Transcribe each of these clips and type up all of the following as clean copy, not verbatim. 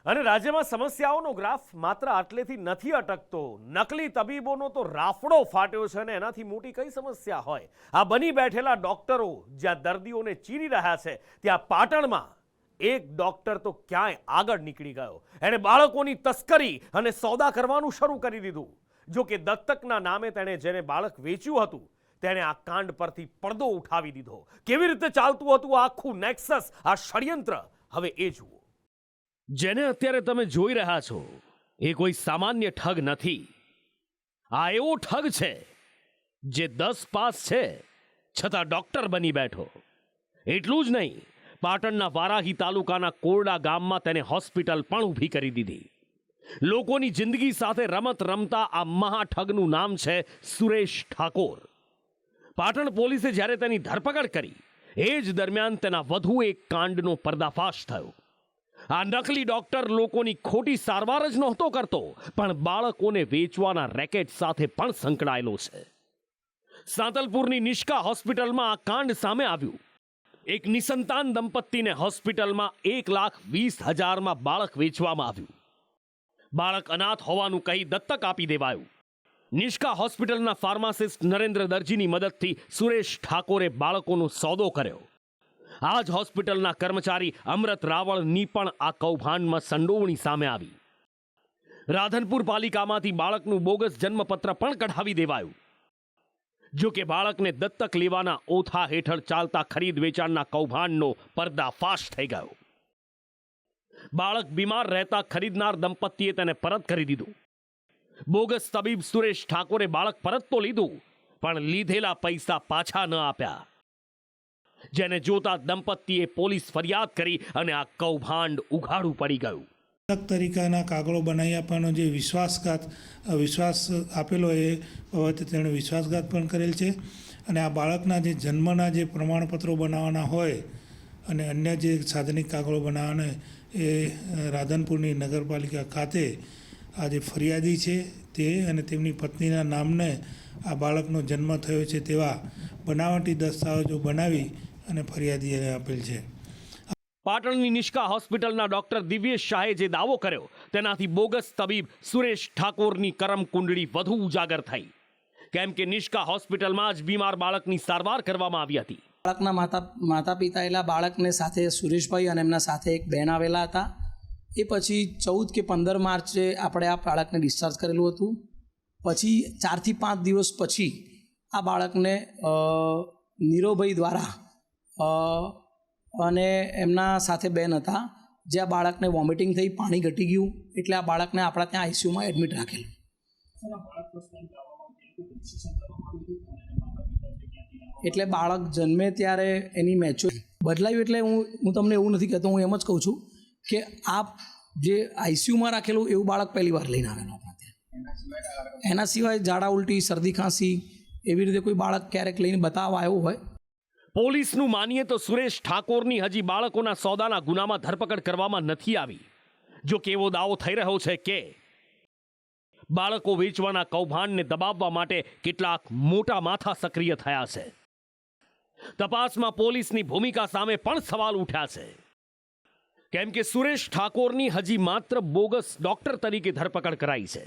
અને રાજ્યમાં સમસ્યાઓનો ગ્રાફ માત્ર આટલેથી નથી અટકતો. નકલી તબીબોનો તો રાફડો ફાટ્યો છે ને એનાથી મોટી કઈ સમસ્યા હોય. આ બની બેઠેલા ડોક્ટરો જ્યાં દર્દીઓને ચીરી રહ્યા છે ત્યાં પાટણમાં એક ડોક્ટર તો ક્યાંય આગળ નીકળી ગયો. એણે બાળકોની તસ્કરી અને સોદા કરવાનું શરૂ કરી દીધું. જો કે દત્તકના નામે તેણે જેને બાળક વેચ્યું હતું તેણે આ કાંડ પરથી પડદો ઉઠાવી દીધો. કેવી રીતે ચાલતું હતું આ આખું નેક્સસ, આ ષડયંત્ર, હવે એ જુઓ. જેને અત્યારે તમે જોઈ રહ્યા છો એ કોઈ સામાન્ય ઠગ નથી. આ એવો ઠગ છે જે 10 પાસ છે છતાં ડોક્ટર બની બેઠો. એટલું જ નહીં, પાટણના વારાહી તાલુકાના કોરડા ગામમાં તેને હોસ્પિટલ પણ ઊભી કરી દીધી. લોકોની જિંદગી સાથે રમત રમતા આ મહાઠગનું નામ છે સુરેશ ઠાકોર. પાટણ પોલીસે જ્યારે તેની ધરપકડ કરી એ જ દરમિયાન તેના વધુ એક કાંડનો પર્દાફાશ થયો. આ નકલી ડોક્ટર લોકોની ખોટી સારવાર જ નહોતો કરતો, પણ બાળકોને વેચવાના રેકેટ સાથે પણ સંકળાયેલો છે. સાંતલપુરની નિષ્કા હોસ્પિટલમાં આ કાંડ સામે આવ્યું. એક નિસંતાન દંપતીને હોસ્પિટલમાં 1,20,000 બાળક વેચવામાં આવ્યું. બાળક અનાથ હોવાનું કહી દત્તક આપી દેવાયું. નિષ્કા હોસ્પિટલના ફાર્માસિસ્ટ નરેન્દ્ર દરજીની મદદથી સુરેશ ઠાકોરે બાળકોનો સોદો કર્યો. આ જ હોસ્પિટલના કર્મચારી અમૃત રાવળની પણ આ કૌભાંડમાં સંડોવણી સામે આવી. રાધનપુર પાલિકામાંથી બાળકનું બોગસ જન્મપત્ર પણ કઢાવી દેવાયું. જો કે બાળકને દત્તક લેવાના ઓથા હેઠળ ચાલતા ખરીદ વેચાણના કૌભાંડનો પર્દાફાશ થઈ ગયો. બાળક બીમાર રહેતા ખરીદનાર દંપતીએ તેને પરત કરી દીધું. બોગસ તબીબ સુરેશ ઠાકોરે બાળક પરત તો લીધું, પણ લીધેલા પૈસા પાછા ન આપ્યા. જેને જોતા દંપતીએ પોલીસ ફરિયાદ કરી અને આ કૌભાંડ ઉઘાડું પડી ગયું. તરીકાના કાગળો બનાવી આપવાનો જે વિશ્વાસ આપેલો એ બાબતે તેણે વિશ્વાસઘાત પણ કરેલ છે. અને આ બાળકના જે જન્મના જે પ્રમાણપત્રો બનાવવાના હોય અને અન્ય જે સાધનિક કાગળો બનાવવાના એ રાધનપુરની નગરપાલિકા ખાતે આ જે ફરિયાદી છે તે અને તેમની પત્નીના નામને આ બાળકનો જન્મ થયો છે તેવા બનાવટી દસ્તાવેજો બનાવી અને ફરિયાદીએ આપેલ છે. પાટણની નિષ્કા હોસ્પિટલના ડોક્ટર દિવ્યેશ શાહે જે દાવો કર્યો તેનાથી બોગસ તબીબ સુરેશ ઠાકોરની કરમ કુંડળી વધુ ઉજાગર થઈ. કેમ કે નિષ્કા હોસ્પિટલમાં જ બીમાર બાળકની સારવાર કરવામાં આવી હતી. બાળકના માતા પિતા એલા બાળકને સાથે સુરેશભાઈ અને એમના સાથે એક બહેન આવેલા હતા. એ પછી 14 કે 15 માર્ચે આપણે આ બાળકને ડિસ્ચાર્જ કરેલું હતું. પછી 4 થી 5 દિવસ પછી આ બાળકને નીરોભાઈ દ્વારા અને એમના સાથે બેન હતા, જે આ બાળકને વોમિટિંગ થઈ, પાણી ઘટી ગયું, એટલે આ બાળકને આપણા ત્યાં આઈસીયુમાં એડમિટ રાખેલું. એટલે બાળક જન્મે ત્યારે એની મેચ્યોરિટી બદલાયું. એટલે હું તમને એવું નથી કહેતો, હું એમ જ કહું છું કે આ જે આઈસીયુમાં રાખેલું એવું બાળક પહેલી વાર લઈને આવેલું આપણા ત્યાં. એના સિવાય ઝાડા ઉલટી, શરદી ખાંસી એવી રીતે કોઈ બાળક ક્યારેક લઈને બતાવવા આવ્યું હોય. પોલીસનું માનીએ તો સુરેશ ઠાકોરની હજી બાળકોના સોદાના ગુનામાં ધરપકડ કરવામાં નથી આવી. જો કે એવો દાવો થઈ રહ્યો છે કે બાળકો વેચવાના કૌભાંડને દબાવવા માટે કેટલાક મોટા માથા સક્રિય થયા છે. તપાસમાં પોલીસની ભૂમિકા સામે પણ સવાલ ઉઠ્યા છે. કેમ કે સુરેશ ઠાકોરની હજી માત્ર બોગસ ડોક્ટર તરીકે ધરપકડ કરાઈ છે.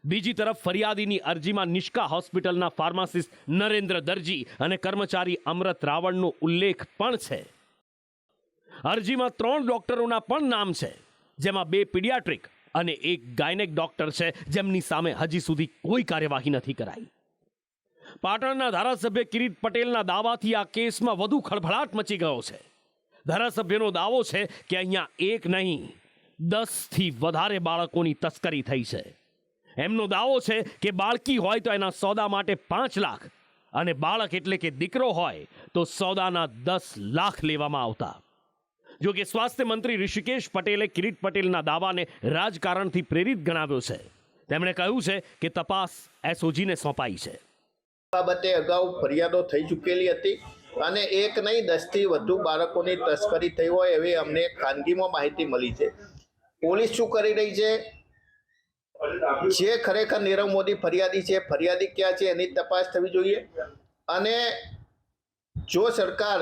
બીજી તરફ ફરિયાદીની અરજીમાં નિષ્કા હોસ્પિટલના ફાર્માસિસ્ટ નરેન્દ્ર દરજી અને કર્મચારી અમૃત રાવળનો ઉલ્લેખ પણ છે. અરજીમાં 3 ડોક્ટરોના પણ નામ છે, જેમાં 2 પીડિયાટ્રિક અને 1 ગાયનેક ડોક્ટર છે, જેમની સામે હજી સુધી કોઈ કાર્યવાહી નથી કરાઈ. પાટણના ધારાસભ્ય કિરીટ પટેલના દાવાથી આ કેસમાં વધુ ખળભળાટ મચી ગયો છે. ધારાસભ્યનો દાવો છે કે અહીંયા 1 નહીં 10 થી વધારે બાળકોની તસ્કરી થઈ છે. એમનો દાવો છે કે બાળકી હોય તો એના સોદા માટે 5 લાખ અને બાળક એટલે કે દીકરો હોય તો સોદાના 10 લાખ લેવામાં આવતા. જો કે સ્વાસ્થ્ય મંત્રી ઋષિકેશ પટેલે કિરીટ પટેલના દાવાને રાજકારણથી પ્રેરિત ગણાવ્યો છે. તેમણે કહ્યું છે કે તપાસ એસઓજીને સોંપાઈ છે. બાબતે અગાઉ ફરિયાદો થઈ ચૂકેલી હતી અને 1 નહીં 10 થી વધુ બાળકોની તસ્કરી થઈ હોય એવી અમને ખાનગીમાં માહિતી મળી છે. પોલીસ શું કરી રહી છે, જે ખરેખર નીરવ મોદી ફરિયાદી છે, ફરિયાદી ક્યાં છે એની તપાસ થવી જોઈએ. અને જો સરકાર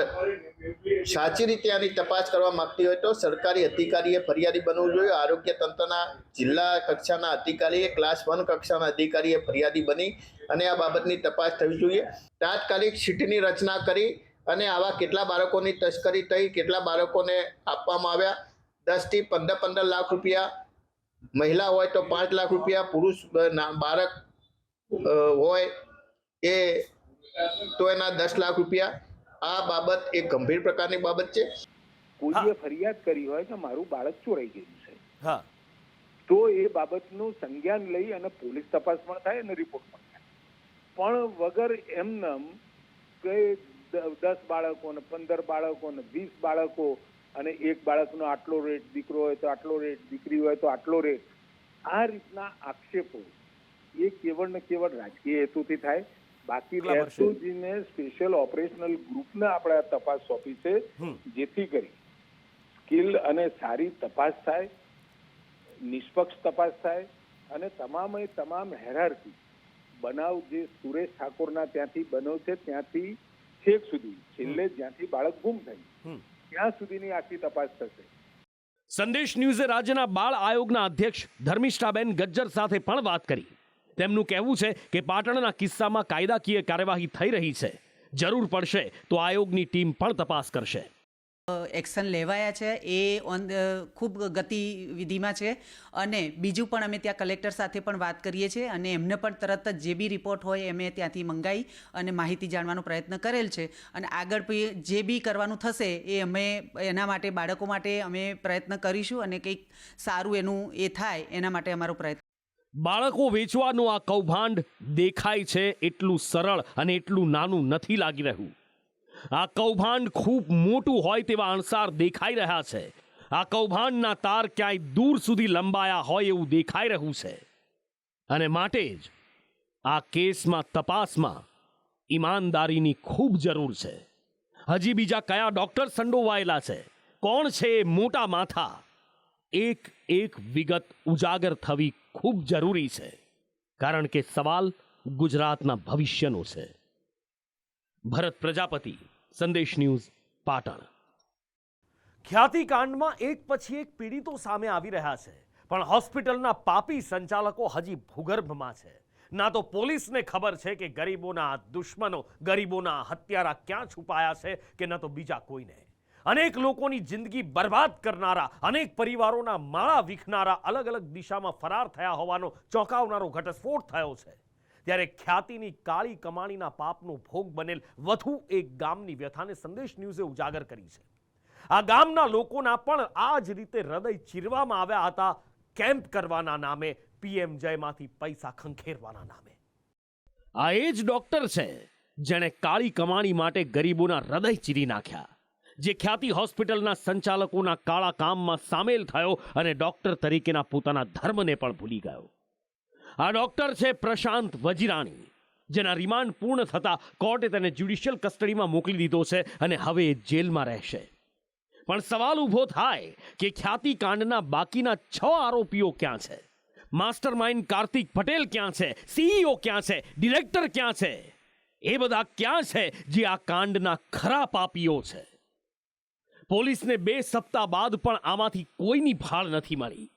સાચી રીતે આની તપાસ કરવા માંગતી હોય તો સરકારી અધિકારીએ ફરિયાદી બનવું જોઈએ. આરોગ્ય તંત્રના જિલ્લા કક્ષાના અધિકારીએ, ક્લાસ 1 કક્ષાના અધિકારીએ ફરિયાદી બની અને આ બાબતની તપાસ થવી જોઈએ. તાત્કાલિક સીટની રચના કરી અને આવા કેટલા બાળકોની તસ્કરી થઈ, કેટલા બાળકોને આપવામાં આવ્યા, 10 થી 15 લાખ રૂપિયા, મહિલા હોય તો 5 લાખ રૂપિયા, પુરુષ બાળક હોય એ તો એના 10 લાખ રૂપિયા. આ બાબત એક ગંભીર પ્રકારની બાબત છે. કોઈએ ફરિયાદ કરી હોય કે મારું બાળક ચોરાઈ ગયું છે, હા, તો એ બાબતનું સંજ્ઞાન લઈ અને પોલીસ તપાસ પણ થાય અને રિપોર્ટ પણ થાય. પણ વગર એમનેમ કે 10 બાળકો ને 15 બાળકો ને 20 બાળકો અને એક બાળકનો આટલો રેટ, દીકરો હોય તો આટલો રેટ, દીકરી હોય તો આટલો રેટ, આ રીતના આક્ષેપો એ કેવળ ને કેવળ રાજકીય હેતુથી થાય. બાકી એસઓજીને સ્પેશિયલ ઓપરેશનલ ગ્રુપને આપણે આ તપાસ સોંપી છે, જેથી કરી સ્કિલ અને સારી તપાસ થાય, નિષ્પક્ષ તપાસ થાય અને તમામ હેરાર્કી બનાવ જે સુરેશ ઠાકોરના ત્યાંથી બન્યો છે ત્યાંથી છેક સુધી છેલ્લે જ્યાંથી બાળક ગુમ થયું ત્યાં સુધીની આખી તપાસ થશે. સંદેશ ન્યૂઝે રાજ્યના બાળ આયોગના અધ્યક્ષ ધર્મિષ્ઠાબેન ગજ્જર સાથે પણ વાત કરી. તેમનું કહેવું છે કે પાટણના કિસ્સામાં કાયદાકીય કાર્યવાહી થઈ રહી છે. જરૂર પડશે તો આયોગની ટીમ પણ તપાસ કરશે. એક્શન લેવાયા છે એ ખૂબ ગતિવિધિમાં છે. અને બીજું પણ અમે ત્યાં કલેક્ટર સાથે પણ વાત કરીએ છીએ અને એમને પણ તરત જ જે બી રિપોર્ટ હોય અમે ત્યાંથી મંગાવી અને માહિતી જાણવાનો પ્રયત્ન કરેલ છે. અને આગળ જે બી કરવાનું થશે એ અમે એના માટે બાળકો માટે અમે પ્રયત્ન કરીશું અને કંઈક સારું એનું એ થાય એના માટે અમારો પ્રયત્ન. બાળકો વેચવાનું આ કૌભાંડ દેખાય છે એટલું સરળ અને એટલું નાનું નથી લાગી રહ્યું. આ કૌભાંડ ખૂબ મોટું હોય તેવા અણસાર દેખાઈ રહ્યા છે. આ કૌભાંડના તાર ક્યાંય દૂર સુધી લંબાયા હોય એવું દેખાઈ રહ્યું છે. અને માટે જ આ કેસમાં તપાસમાં ઈમાનદારીની ખૂબ જરૂર છે. હજી બીજા કયા ડોક્ટર સંડોવાયેલા છે, કોણ છે એ મોટા માથા, એક વિગત ઉજાગર થવી ખૂબ જરૂરી છે. કારણ કે સવાલ ગુજરાતના ભવિષ્યનો છે. ભરત પ્રજાપતિ, સંદેશ ન્યૂઝ, પાટણ. ખ્યાતિકાંડમાં એક પછી એક પીડિતો સામે આવી રહ્યા છે, પણ હોસ્પિટલના પાપી સંચાલકો હજી ભૂગર્ભમાં છે. ના તો પોલીસને ખબર છે કે ગરીબોના દુશ્મનો, ગરીબોના હત્યારા ક્યાં છુપાયા છે, કે ન તો બીજા કોઈને. અનેક લોકોની જિંદગી બરબાદ કરનારા, અનેક પરિવારોના માળા વીખનારા અલગ અલગ દિશામાં ફરાર થયા હોવાનો ચોંકાવનારો ઘટસ્ફોટ થયો છે. ત્યારે ખ્યાતિની કાળી કમાણીના પાપનો ભોગ બનેલ વધુ એક ગામની વ્યથાને સંદેશ ન્યૂઝે ઉજાગર કરી છે. આ ગામના લોકોના પણ આ જ રીતે હૃદય ચીરવામાં આવ્યા હતા, કેમ્પ કરવાના નામે, પીએમજયમાંથી પૈસા ખંખેરવાના નામે. આ એ જ ડોક્ટર છે જેણે કાળી કમાણી માટે ગરીબોના હૃદય ચીરી નાખ્યા, જે ખ્યાતિ હોસ્પિટલના સંચાલકોના કાળા કામમાં સામેલ થયો અને ડોક્ટર તરીકેના પોતાના ધર્મને પણ ભૂલી ગયો. આ ડોક્ટર છે પ્રશાંત વજીરાણી, જેના રિમાન્ડ પૂર્ણ થતા કોર્ટે તેને જ્યુડિશિયલ કસ્ટડીમાં મોકલી દીધો છે અને હવે એ જેલમાં રહેશે. પણ સવાલ ઊભો થાય કે ખ્યાતિકાંડના બાકીના 6 આરોપીઓ ક્યાં છે? માસ્ટર માઇન્ડ કાર્તિક પટેલ ક્યાં છે? સીઈઓ ક્યાં છે? ડિરેક્ટર ક્યાં છે? એ બધા ક્યાં છે જે આ કાંડના ખરા પાપીઓ છે? પોલીસને 2 સપ્તાહ બાદ પણ આમાંથી કોઈની ભાળ નથી મળી.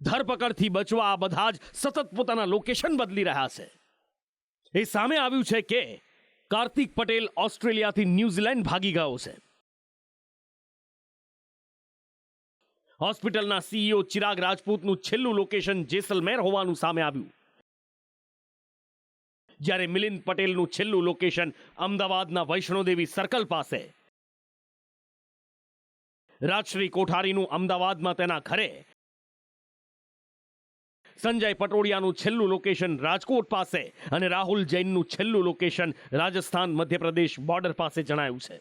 ધરપકડથી બચવા આ બધા જ સતત પોતાના લોકેશન બદલી રહ્યા છે. એ સામે આવ્યું છે કે કાર્તિક પટેલ ઓસ્ટ્રેલિયાથી ન્યૂઝીલેન્ડ ભાગી ગયો છે. હોસ્પિટલના સીઈઓ ચિરાગ રાજપૂતનું છેલ્લું લોકેશન જેસલમેર હોવાનું સામે આવ્યું, જ્યારે મિલિંદ પટેલનું છેલ્લું લોકેશન અમદાવાદના વૈષ્ણોદેવી સર્કલ પાસે, રાજશ્રી કોઠારીનું અમદાવાદમાં તેના ઘરે, સંજય પટોડિયાનું છેલ્લું લોકેશન રાજકોટ પાસે અને રાહુલ જૈનનું છેલ્લું લોકેશન રાજસ્થાન મધ્યપ્રદેશ બોર્ડર પાસે જણાયું છે.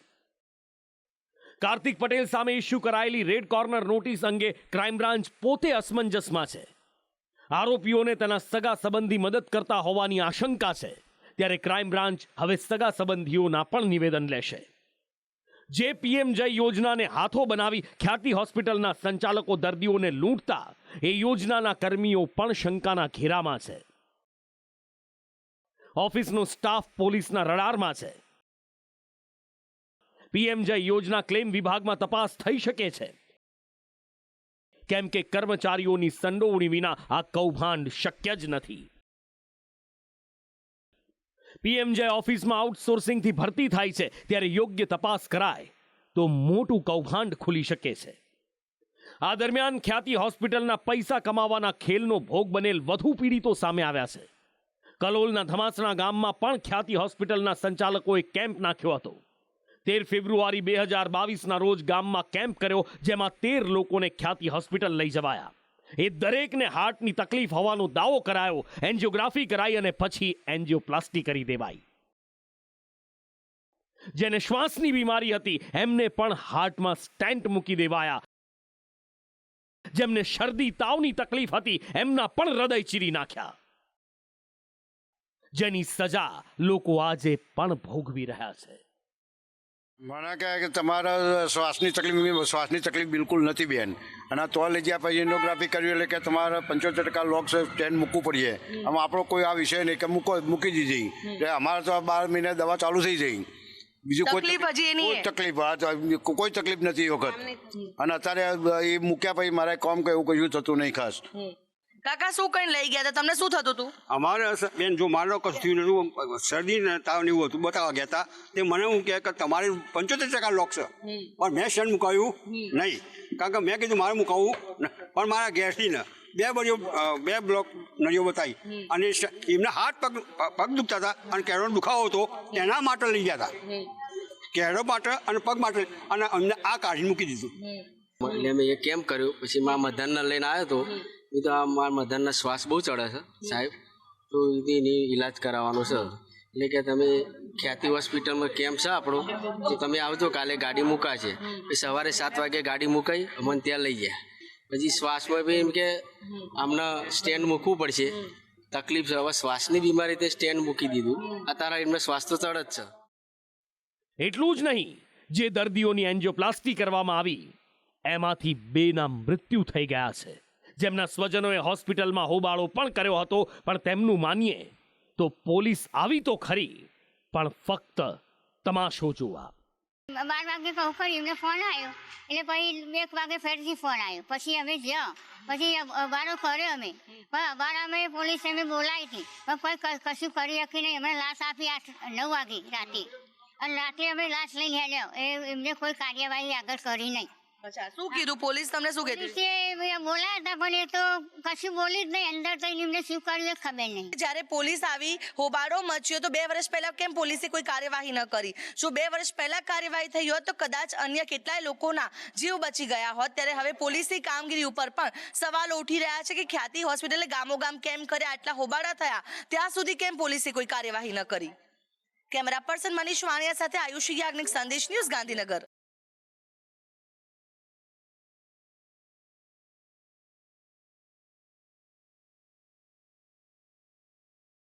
કાર્તિક પટેલ સામે ઇસ્યુ કરાયેલી રેડ કોર્નર નોટિસ અંગે ક્રાઇમ બ્રાન્ચ પોતે અસમંજસમાં છે. આરોપીઓને તેના સગા સંબંધી મદદ કરતા હોવાની આશંકા છે, ત્યારે ક્રાઇમ બ્રાન્ચ હવે સગા સંબંધીઓના પણ નિવેદન લેશે. જે પીએમજય યોજનાને હાથો બનાવી ખ્યાતિ હોસ્પિટલના સંચાલકો દર્દીઓને લૂંટતા, એ યોજનાના કર્મીઓ પણ શંકાના ઘેરામાં છે. ઓફિસનો સ્ટાફ પોલીસના રડારમાં છે. પીએમજય યોજના ક્લેમ વિભાગમાં તપાસ થઈ શકે છે, કેમ કે કર્મચારીઓની સંડોવણી વિના આ કૌભાંડ શક્ય જ નથી. પીએમજય ઓફિસમાં આઉટસોર્સિંગથી ભરતી થાય છે ત્યારે યોગ્ય તપાસ કરાય તો મોટું કૌભાંડ ખુલી શકે છે. આ દરમિયાન ખ્યાતિ હોસ્પિટલના પૈસા કમાવાના ખેલનો ભોગ બનેલ વધુ પીડિતો સામે આવ્યા છે. કલોલના ધમાસણા ગામમાં પણ ખ્યાતિ હોસ્પિટલના સંચાલકોએ કેમ્પ નાખ્યો હતો. 13 ફેબ્રુઆરી 2022ના રોજ ગામમાં કેમ્પ કર્યો, જેમાં 13 લોકોને ખ્યાતિ હોસ્પિટલ લઈ જવાયા. એ દરેકને હાર્ટની તકલીફ હોવાનો દાવો કરાયો, એન્જિયોગ્રાફી કરાઈ અને પછી એન્જિયોપ્લાસ્ટી કરી દેવાઈ. જેને શ્વાસની બીમારી હતી એમને પણ હાર્ટમાં સ્ટેન્ટ મૂકી દેવાયા. જેમને શરદી તાવની તકલીફ હતી એમના પણ હૃદય ચીરી નાખ્યા. જેની સજા લોકો આજે પણ ભોગવી રહ્યા છે. મને કહે કે તમારા શ્વાસની તકલીફ બિલકુલ નથી બેન, અને તો લઈ ગયા પછી એન્જિયોગ્રાફી કર્યું એટલે કે તમારે 75% લોક્સ સ્ટેન્ડ મૂકવું પડીએ. આમાં આપણો કોઈ આ વિષય નહીં કે મૂકી દીધી એટલે અમારે તો 12 મહિને દવા ચાલુ થઈ જઈ. બીજું કોઈ તકલીફ નથી એ વખત. અને અત્યારે એ મૂક્યા પછી મારે કામ કે એવું કશું થતું નહીં ખાસ. કાકા શું કઈ લઈ ગયા હતા, તમને શું થતું હતું? અમારે બેન જો મારો કશું નતું, શરદી ને તાવ ને એવું હતું, બતાવવા ગયા હતા. તે મને હું કહે કે તમારે 75% લોક છે, પણ મેં સ્ટેન્ડ મુકાયું નહીં. કારણ કે મેં કીધું મારે મુકાવવું, પણ મારા ગેસથી ને 2 બ્લોક નળીઓ બતાવી અને એમના હાથ પગ દુખતા હતા અને કેળોનો દુખાવો હતો, એના માટે લઈ ગયા હતા. કેળો માટે અને પગ માટે, અને અમને આ કાઢી મૂકી દીધું. એટલે મેં એ કેમ કર્યું, પછી મારા મધરને લઈને આવ્યો હતો. એ તો આ મારા મધરના શ્વાસ બહુ ચડે છે સાહેબ, તો એની ઈલાજ કરાવવાનો છે. એટલે કે તમે ખ્યાતિ હોસ્પિટલમાં કેમ્પ છે આપણો, તો તમે આવજો, કાલે ગાડી મુકાશે. પછી સવારે 7 વાગે ગાડી મુકાઈ અમને ત્યાં લઈ ગયા. પછી શ્વાસમાં બી એમ કે આમને સ્ટેન્ડ મૂકવું પડશે, તકલીફ છે. હવે શ્વાસની બીમારી તે સ્ટેન્ડ મૂકી દીધું, અત્યારે એમને શ્વાસ તો ચડ જ છે. એટલું જ નહીં, જે દર્દીઓની એન્જિયોપ્લાસ્ટી કરવામાં આવી એમાંથી 2ના મૃત્યુ થઈ ગયા છે. જેમના સ્વજનોએ હોસ્પિટલમાં હોબાળો પણ કર્યો હતો, પણ તેમનું માનીએ તો પોલીસ આવી તો ખરી, પણ ફક્ત તમાશો જોવા. 12 વાગે કહું કર્યું, એમને ફોન આવ્યો એટલે પછી 1 વાગે ફરીથી ફોન આવ્યો. પછી અમે જ્યાં પછી અબારો કર્યો અમે, પણ અબાર અમે પોલીસ અમે બોલાવી હતી, પણ કોઈ કશું કરી શકી નહીં. એમણે લાશ આપી 9 વાગે રાતે, અને રાતે અમે લાશ લઈને આવ્યો. એમને કોઈ કાર્યવાહી આગળ કરી નહીં. અચ્છા, શું કીધું પોલીસ? તમને શું કીધું? બોલાયા હતા પણ એ તો કશું બોલી જ નહીં. અંદર થઈને એમને શું કર્યું એ ખબર નહીં. જ્યારે પોલીસ આવી, હોબાળો મચ્યો, તો 2 વર્ષ પહેલા કેમ પોલીસે કોઈ કાર્યવાહી ન કરી? જો 2 વર્ષ પહેલા કાર્યવાહી થઈ હોત તો કદાચ અન્ય કેટલાય લોકોના જીવ બચી ગયા હોત. ત્યારે હવે પોલીસની કામગીરી ઉપર પણ સવાલો ઉઠી રહ્યા છે કે ખ્યાતિ હોસ્પિટલે ગામોગામ કેમ કર્યા, આટલા હોબાળા થયા, ત્યાં સુધી કેમ પોલીસે કોઈ કાર્યવાહી ન કરી? કેમેરા પર્સન મનીષ વાણિયા સાથે આયુષી યાજ્ઞિક, સંદેશ ન્યૂઝ, ગાંધીનગર.